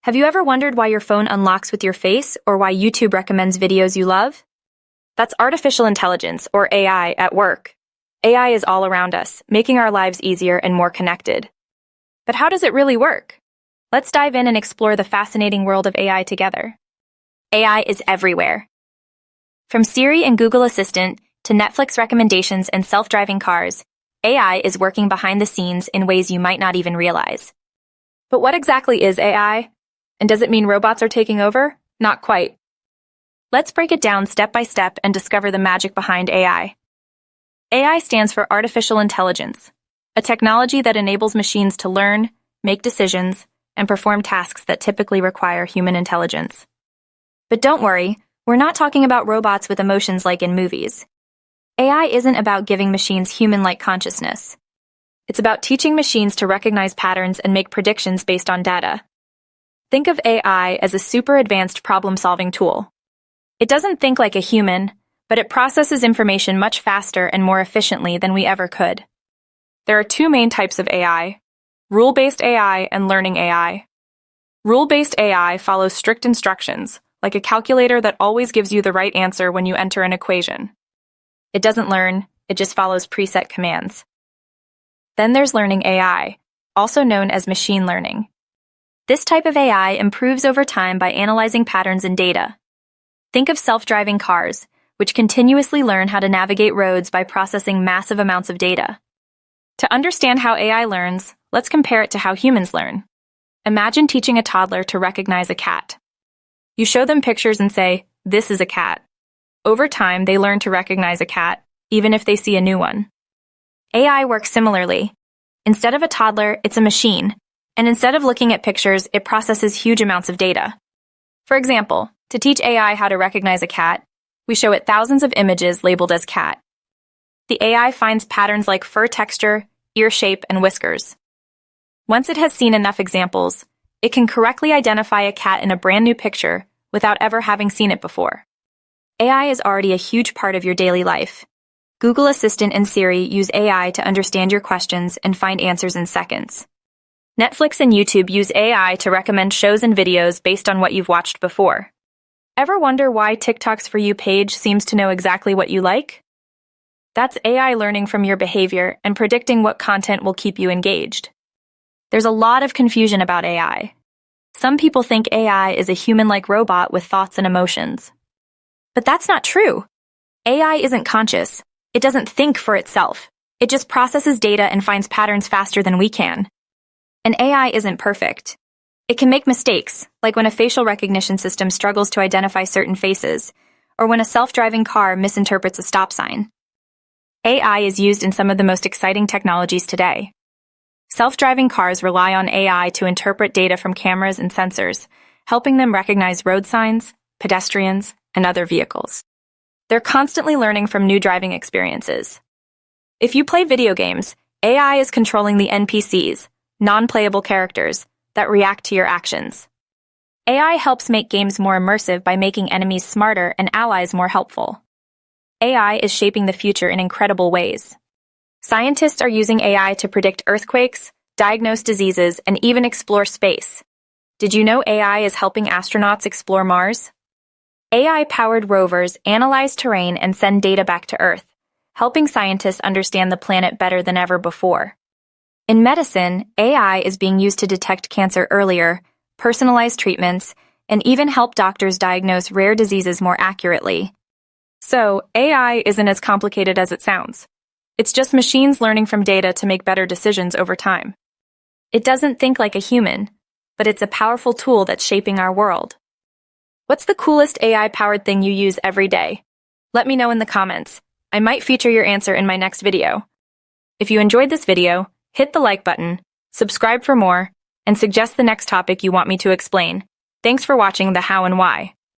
Have you ever wondered why your phone unlocks with your face or why YouTube recommends videos you love? That's artificial intelligence, or AI, at work. AI is all around us, making our lives easier and more connected. But how does it really work? Let's dive in and explore the fascinating world of AI together. AI is everywhere. From Siri and Google Assistant to Netflix recommendations and self-driving cars, AI is working behind the scenes in ways you might not even realize. But what exactly is AI? And does it mean robots are taking over? Not quite. Let's break it down step by step and discover the magic behind AI. AI stands for artificial intelligence, a technology that enables machines to learn, make decisions, and perform tasks that typically require human intelligence. But don't worry, we're not talking about robots with emotions like in movies. AI isn't about giving machines human-like consciousness. It's about teaching machines to recognize patterns and make predictions based on data. Think of AI as a super advanced problem-solving tool. It doesn't think like a human, but it processes information much faster and more efficiently than we ever could. There are two main types of AI: rule-based AI and learning AI. Rule-based AI follows strict instructions, like a calculator that always gives you the right answer when you enter an equation. It doesn't learn, it just follows preset commands. Then there's learning AI, also known as machine learning. This type of AI improves over time by analyzing patterns in data. Think of self-driving cars, which continuously learn how to navigate roads by processing massive amounts of data. To understand how AI learns, let's compare it to how humans learn. Imagine teaching a toddler to recognize a cat. You show them pictures and say, "This is a cat." Over time, they learn to recognize a cat, even if they see a new one. AI works similarly. Instead of a toddler, it's a machine, and instead of looking at pictures, it processes huge amounts of data. For example, to teach AI how to recognize a cat, we show it thousands of images labeled as cat. The AI finds patterns like fur texture, ear shape, and whiskers. Once it has seen enough examples, it can correctly identify a cat in a brand new picture without ever having seen it before. AI is already a huge part of your daily life. Google Assistant and Siri use AI to understand your questions and find answers in seconds. Netflix and YouTube use AI to recommend shows and videos based on what you've watched before. Ever wonder why TikTok's For You page seems to know exactly what you like? That's AI learning from your behavior and predicting what content will keep you engaged. There's a lot of confusion about AI. Some people think AI is a human-like robot with thoughts and emotions. But that's not true. AI isn't conscious. It doesn't think for itself. It just processes data and finds patterns faster than we can. And AI isn't perfect. It can make mistakes, like when a facial recognition system struggles to identify certain faces, or when a self-driving car misinterprets a stop sign. AI is used in some of the most exciting technologies today. Self-driving cars rely on AI to interpret data from cameras and sensors, helping them recognize road signs, pedestrians, and other vehicles. They're constantly learning from new driving experiences. If you play video games, AI is controlling the NPCs, non-playable characters, that react to your actions. AI helps make games more immersive by making enemies smarter and allies more helpful. AI is shaping the future in incredible ways. Scientists are using AI to predict earthquakes, diagnose diseases, and even explore space. Did you know AI is helping astronauts explore Mars? AI-powered rovers analyze terrain and send data back to Earth, helping scientists understand the planet better than ever before. In medicine, AI is being used to detect cancer earlier, personalize treatments, and even help doctors diagnose rare diseases more accurately. So, AI isn't as complicated as it sounds. It's just machines learning from data to make better decisions over time. It doesn't think like a human, but it's a powerful tool that's shaping our world. What's the coolest AI-powered thing you use every day? Let me know in the comments. I might feature your answer in my next video. If you enjoyed this video, hit the like button, subscribe for more, and suggest the next topic you want me to explain. Thanks for watching the How and Why.